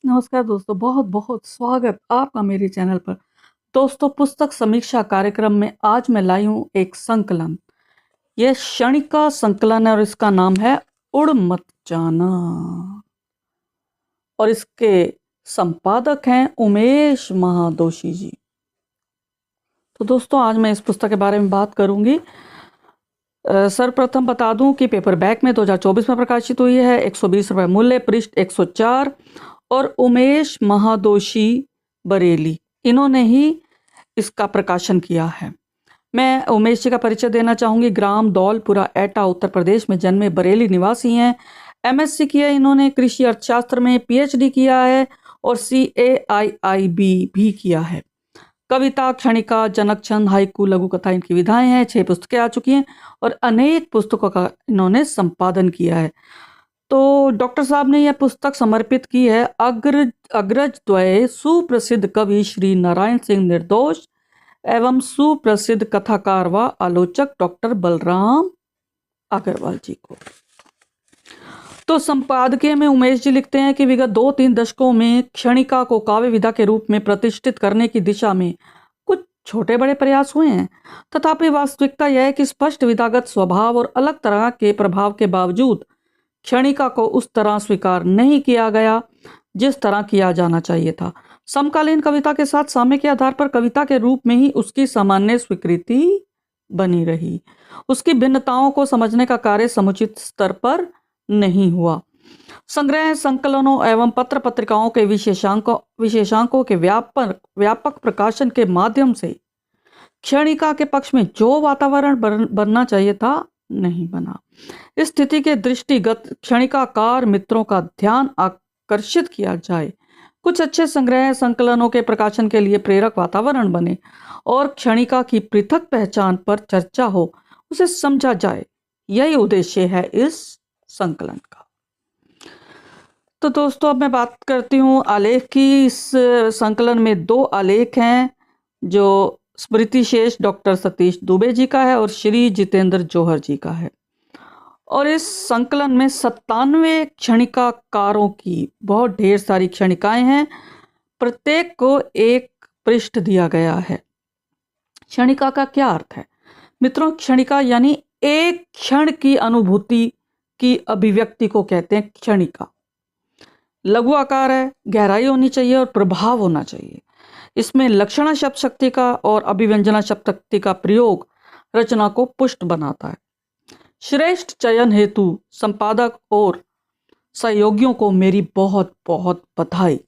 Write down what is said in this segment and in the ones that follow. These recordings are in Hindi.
नमस्कार दोस्तों, बहुत बहुत स्वागत आपका मेरे चैनल पर। दोस्तों, पुस्तक समीक्षा कार्यक्रम में आज मैं लाई हूँ एक संकलन। यह क्षणिका संकलन है और इसका नाम है उड़ मत जाना। और इसके संपादक हैं उमेश महादोशी जी। तो दोस्तों, आज मैं इस पुस्तक के बारे में बात करूंगी। सर्वप्रथम बता दूं कि पेपरबैक में 2024 में प्रकाशित हुई है। 120 रुपये मूल्य, पृष्ठ 104। और उमेश महादोशी बरेली, इन्होंने ही इसका प्रकाशन किया है। मैं उमेश जी का परिचय देना चाहूंगी। ग्राम दौलपुरा, एटा, उत्तर प्रदेश में जन्मे, बरेली निवासी हैं। एमएससी किया इन्होंने कृषि अर्थशास्त्र में, पीएचडी किया है और CAIIB भी किया है। कविता, क्षणिका, जनक छंद, हाइकू, लघु कथा इनकी विधाएं हैं। 6 पुस्तकें आ चुकी हैं और अनेक पुस्तकों का इन्होंने संपादन किया है। तो डॉक्टर साहब ने यह पुस्तक समर्पित की है अग्रज द्वय सुप्रसिद्ध कवि श्री नारायण सिंह निर्दोष एवं सुप्रसिद्ध कथाकार व आलोचक डॉक्टर बलराम अग्रवाल जी को। तो संपादकीय में उमेश जी लिखते हैं कि विगत 2-3 दशकों में क्षणिका को काव्य विधा के रूप में प्रतिष्ठित करने की दिशा में कुछ छोटे बड़े प्रयास हुए हैं, तथापि वास्तविकता यह है कि स्पष्ट विधागत स्वभाव और अलग तरह के प्रभाव के बावजूद क्षणिका को उस तरह स्वीकार नहीं किया गया जिस तरह किया जाना चाहिए था। समकालीन कविता के साथ साम्य के आधार पर कविता के रूप में ही उसकी सामान्य स्वीकृति बनी रही। उसकी भिन्नताओं को समझने का कार्य समुचित स्तर पर नहीं हुआ। संग्रह, संकलनों एवं पत्र पत्रिकाओं के विशेषांकों के व्यापक प्रकाशन के माध्यम से क्षणिका के पक्ष में जो वातावरण बनना चाहिए था, नहीं बना। इस स्थिति के दृष्टिगत क्षणिकाकार मित्रों का ध्यान आकर्षित किया जाए, कुछ अच्छे संग्रह संकलनों के प्रकाशन के लिए प्रेरक वातावरण बने और क्षणिका की पृथक पहचान पर चर्चा हो, उसे समझा जाए, यही उद्देश्य है इस संकलन का। तो दोस्तों, अब मैं बात करती हूँ आलेख की। इस संकलन में 2 आलेख हैं, जो स्मृति शेष डॉक्टर सतीश दुबे जी का है और श्री जितेंद्र जौहर जी का है। और इस संकलन में 97 क्षणिकाकारों की बहुत ढेर सारी क्षणिकाएं हैं। प्रत्येक को एक पृष्ठ दिया गया है। क्षणिका का क्या अर्थ है मित्रों? क्षणिका यानी एक क्षण की अनुभूति की अभिव्यक्ति को कहते हैं क्षणिका। लघु आकार है, गहराई होनी चाहिए और प्रभाव होना चाहिए। इसमें लक्षणा शब्द शक्ति का और अभिव्यंजना शब्द शक्ति का प्रयोग रचना को पुष्ट बनाता है। श्रेष्ठ चयन हेतु संपादक और सहयोगियों को मेरी बहुत बहुत बधाई।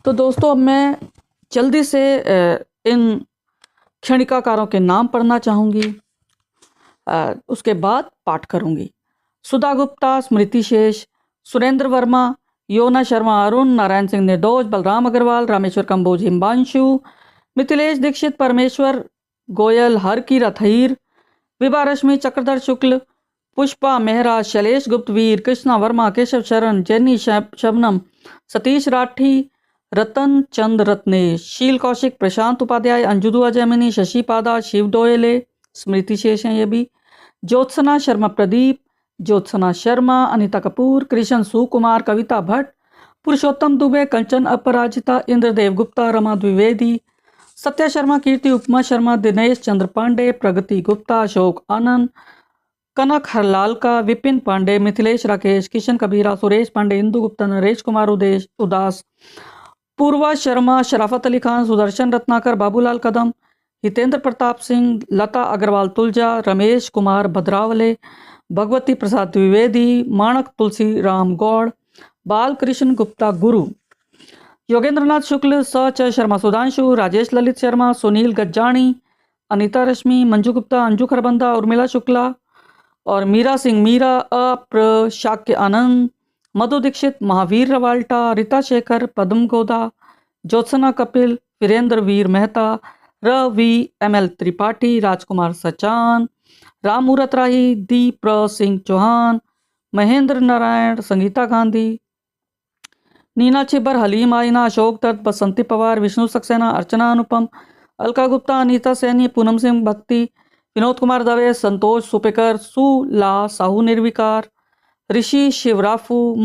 तो दोस्तों, अब मैं जल्दी से इन क्षणिकाकारों के नाम पढ़ना चाहूँगी, उसके बाद पाठ करूँगी। सुधा गुप्ता, स्मृति शेष, सुरेंद्र वर्मा, योना शर्मा अरुण, नारायण सिंह निर्दोष, बलराम अग्रवाल, रामेश्वर कंबोज हिमांशु, मिथिलेश दीक्षित परमेश्वर, गोयल हर की रथईर, विभा रश्मि चक्रधर शुक्ल, पुष्पा मेहरा, शैलेश गुप्तवीर, कृष्णा वर्मा, केशव शरण, जेनी शबनम, सतीश राठी, रतन चंद रत्नेश, शील कौशिक, प्रशांत उपाध्याय, अंजुदुआ जैमिनी, शशि पादा, शिव डोयले, स्मृति शेष हैं ये भी, ज्योत्सना शर्मा प्रदीप, ज्योत्सना शर्मा, अनिता कपूर, कृष्ण सुकुमार, कविता भट्ट, पुरुषोत्तम दुबे, कंचन अपराजिता, इंद्रदेव गुप्ता, रमा द्विवेदी, सत्या शर्मा, कीर्ति उपमा शर्मा, दिनेश चंद्र पांडे, प्रगति गुप्ता, अशोक आनंद, कनक हरलाल का, विपिन पांडे, मिथिलेश राकेश, किशन कबीरा, सुरेश पांडे, इंदु गुप्ता, नरेश कुमार उदास, पूर्वा शर्मा, शराफत अली खान, सुदर्शन रत्नाकर, बाबूलाल कदम, हितेंद्र प्रताप सिंह, लता अग्रवाल तुलजा, रमेश कुमार भद्रावले, भगवती प्रसाद द्विवेदी, माणक तुलसी राम गौड़, बालकृष्ण गुप्ता गुरु, योगेंद्रनाथ शुक्ल, च शर्मा सुधांशु, राजेश ललित शर्मा, सुनील गज्जानी, अनीता रश्मि, मंजू गुप्ता, अंजू खरबंदा, उर्मिला शुक्ला और मीरा सिंह मीरा, शाक्य आनंद, मधु दीक्षित, महावीर रवाल्टा, रीता शेखर, पद्म गोदा, ज्योत्सना कपिल, वीरेंद्र वीर मेहता, रवि ML त्रिपाठी, राजकुमार सचान, राम मूरत राही, दीप सिंह चौहान, महेंद्र नारायण, संगीता गांधी, नीना छिब्बर, हलीम आइना, अशोक दत्त, बसंती पवार, विष्णु सक्सेना, अर्चना अनुपम, अलका गुप्ता, अनीता सैनी, पूनम सिंह भक्ति, विनोद कुमार दवे, संतोष सुपेकर, सुला साहू निर्विकार, ऋषि शिवराफू,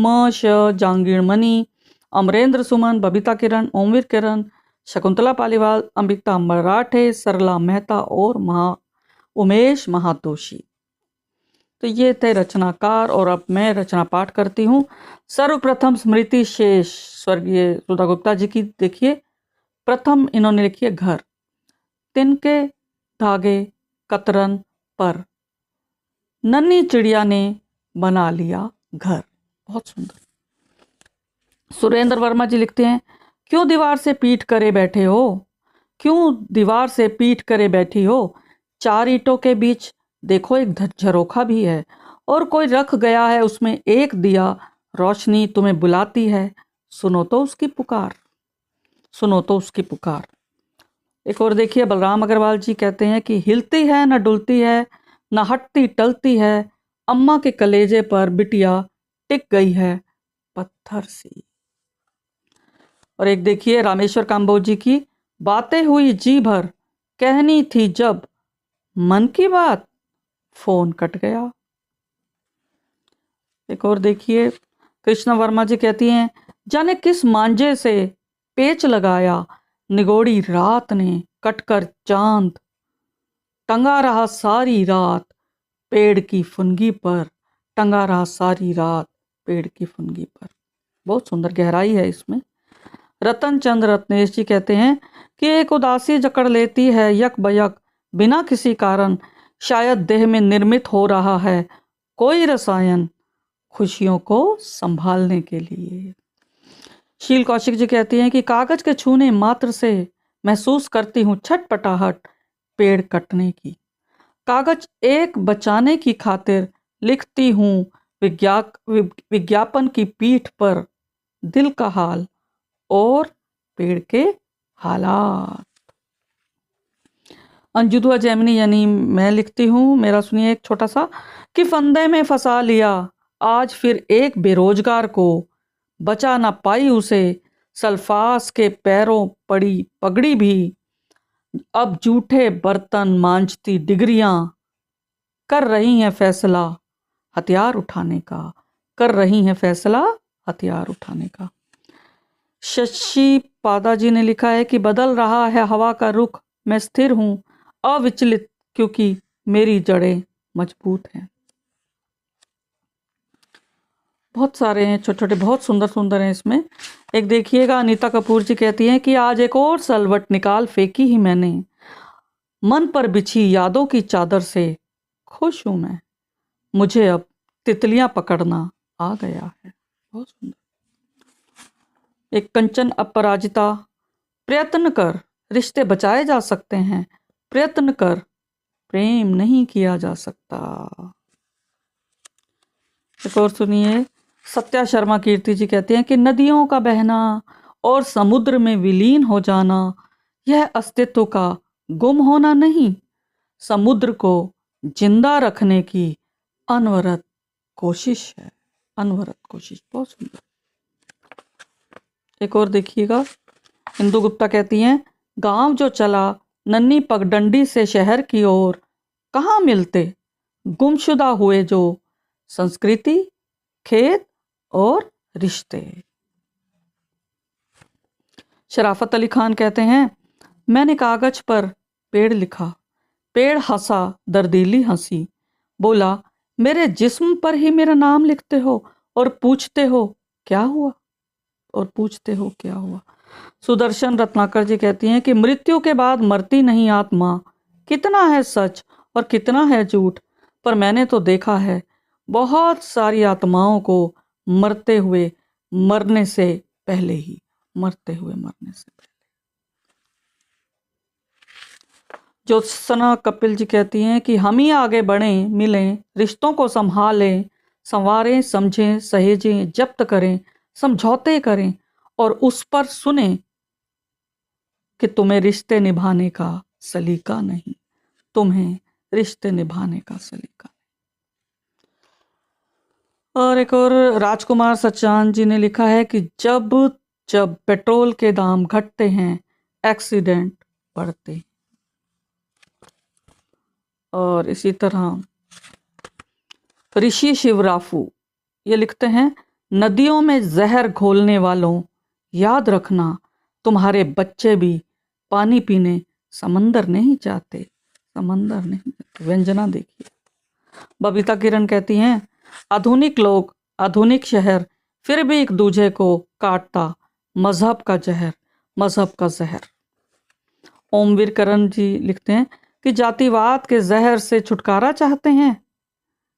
जहांगीर मनी, अमरेंद्र सुमन, बबीता किरण, ओमवीर किरण, शकुंतला पालीवाल, अमृता मराठे, सरला मेहता और उमेश महातोषी। तो ये थे रचनाकार और अब मैं रचना पाठ करती हूँ। सर्वप्रथम स्मृति शेष स्वर्गीय सुधा गुप्ता जी की देखिए। प्रथम इन्होंने लिखी है घर। तिनके धागे कतरन पर नन्ही चिड़िया ने बना लिया घर। बहुत सुंदर। सुरेंद्र वर्मा जी लिखते हैं, क्यों दीवार से पीट करे बैठे हो, क्यों दीवार से पीट करे बैठी हो, चार ईंटों के बीच देखो एक झरोखा भी है और कोई रख गया है उसमें एक दिया, रोशनी तुम्हें बुलाती है, सुनो तो उसकी पुकार, सुनो तो उसकी पुकार। एक और देखिए, बलराम अग्रवाल जी कहते हैं कि हिलती है न डुलती है न हटती टलती है, अम्मा के कलेजे पर बिटिया टिक गई है पत्थर सी। और एक देखिए रामेश्वर काम्बोज जी की, बातें हुई जी भर कहनी थी जब मन की बात फोन कट गया। एक और देखिए कृष्णा वर्मा जी कहती हैं, जाने किस मांझे से पेच लगाया, निगोड़ी रात ने कटकर चांद टंगा रहा सारी रात पेड़ की फुनगी पर, टंगा रहा सारी रात पेड़ की फुनगी पर। बहुत सुंदर गहराई है इसमें। रतन चंद्र रत्नेश जी कहते हैं कि एक उदासी जकड़ लेती है यक बयक बिना किसी कारण, शायद देह में निर्मित हो रहा है कोई रसायन खुशियों को संभालने के लिए। शील कौशिक जी कहती हैं कि कागज के छूने मात्र से महसूस करती हूँ छटपटाहट पेड़ कटने की, कागज एक बचाने की खातिर लिखती हूँ विज्ञापन की पीठ पर दिल का हाल और पेड़ के हालात। अंजुदुआ जैमिनी यानी मैं लिखती हूँ, मेरा सुनिए एक छोटा सा, कि फंदे में फंसा लिया आज फिर एक बेरोजगार को, बचा ना पाई उसे सल्फास के पैरों पड़ी पगड़ी भी, अब जूठे बर्तन मांजती डिग्रियां कर रही हैं फैसला हथियार उठाने का, कर रही हैं फैसला हथियार उठाने का। शशि पादा जी ने लिखा है कि बदल रहा है हवा का रुख, मैं स्थिर हूं अविचलित क्योंकि मेरी जड़ें मजबूत हैं। बहुत सारे हैं छोटे छोटे, बहुत सुंदर सुंदर हैं इसमें। एक देखिएगा, अनीता कपूर जी कहती हैं कि आज एक और सलवट निकाल फेंकी ही मैंने, मन पर बिछी यादों की चादर से खुश हूं मैं, मुझे अब तितलियां पकड़ना आ गया है। बहुत सुंदर। एक कंचन अपराजिता, प्रयत्न कर रिश्ते बचाए जा सकते हैं, प्रयत्न कर प्रेम नहीं किया जा सकता। एक और सुनिए, सत्या शर्मा कीर्ति जी कहते हैं कि नदियों का बहना और समुद्र में विलीन हो जाना यह अस्तित्व का गुम होना नहीं, समुद्र को जिंदा रखने की अनवरत कोशिश है, अनवरत कोशिश। बहुत सुंदर। एक और देखिएगा, इंदु गुप्ता कहती हैं, गांव जो चला नन्ही पगडंडी से शहर की ओर, कहाँ मिलते गुमशुदा हुए जो संस्कृति खेत और रिश्ते। शराफत अली खान कहते हैं, मैंने कागज पर पेड़ लिखा, पेड़ हंसा दर्दीली हंसी, बोला मेरे जिस्म पर ही मेरा नाम लिखते हो और पूछते हो क्या हुआ, और पूछते हो क्या हुआ। सुदर्शन रत्नाकर जी कहती हैं कि मृत्यु के बाद मरती नहीं आत्मा, कितना है सच और कितना है झूठ, पर मैंने तो देखा है बहुत सारी आत्माओं को मरते हुए मरने से पहले ही, मरते हुए मरने से पहले। ज्योत्सना कपिल जी कहती हैं कि हम ही आगे बढ़ें, मिलें, रिश्तों को संभालें, संवारें, समझें, सहेजें, जब्त करें, समझौते करें और उस पर सुने कि तुम्हें रिश्ते निभाने का सलीका नहीं, तुम्हें रिश्ते निभाने का सलीका नहीं। और एक और राजकुमार सचान जी ने लिखा है कि जब जब पेट्रोल के दाम घटते हैं एक्सीडेंट बढ़ते हैं। और इसी तरह ऋषि शिवराफू ये लिखते हैं, नदियों में जहर घोलने वालों याद रखना, तुम्हारे बच्चे भी पानी पीने समंदर नहीं जाते, समंदर नहीं जाते। व्यंजना देखिए। बबीता किरण कहती हैं, आधुनिक लोग, आधुनिक शहर, फिर भी एक दूजे को काटता, मजहब का जहर, मजहब का जहर। ओमवीर करण जी लिखते हैं कि जातिवाद के जहर से छुटकारा चाहते हैं,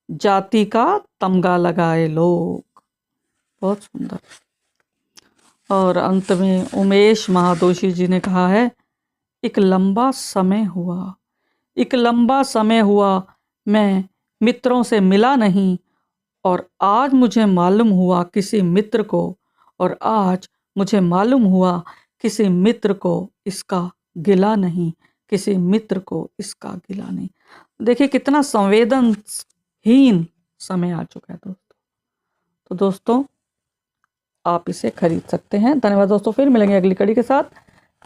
जाति का तमगा लगाए लोग। बहुत सुंदर। और अंत में उमेश महादोशी जी ने कहा है, एक लंबा समय हुआ, एक लंबा समय हुआ मैं मित्रों से मिला नहीं, और आज मुझे मालूम हुआ किसी मित्र को, और आज मुझे मालूम हुआ किसी मित्र को इसका गिला नहीं, किसी मित्र को इसका गिला नहीं। देखिए कितना संवेदनहीन समय आ चुका है दोस्तों। तो दोस्तों आप इसे खरीद सकते हैं। धन्यवाद दोस्तों, फिर मिलेंगे अगली कड़ी के साथ।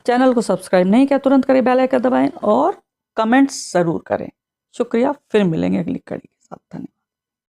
चैनल को सब्सक्राइब नहीं किया तुरंत करें, बेल आइकन दबाएं और कमेंट्स ज़रूर करें। शुक्रिया, फिर मिलेंगे अगली कड़ी के साथ। धन्यवाद।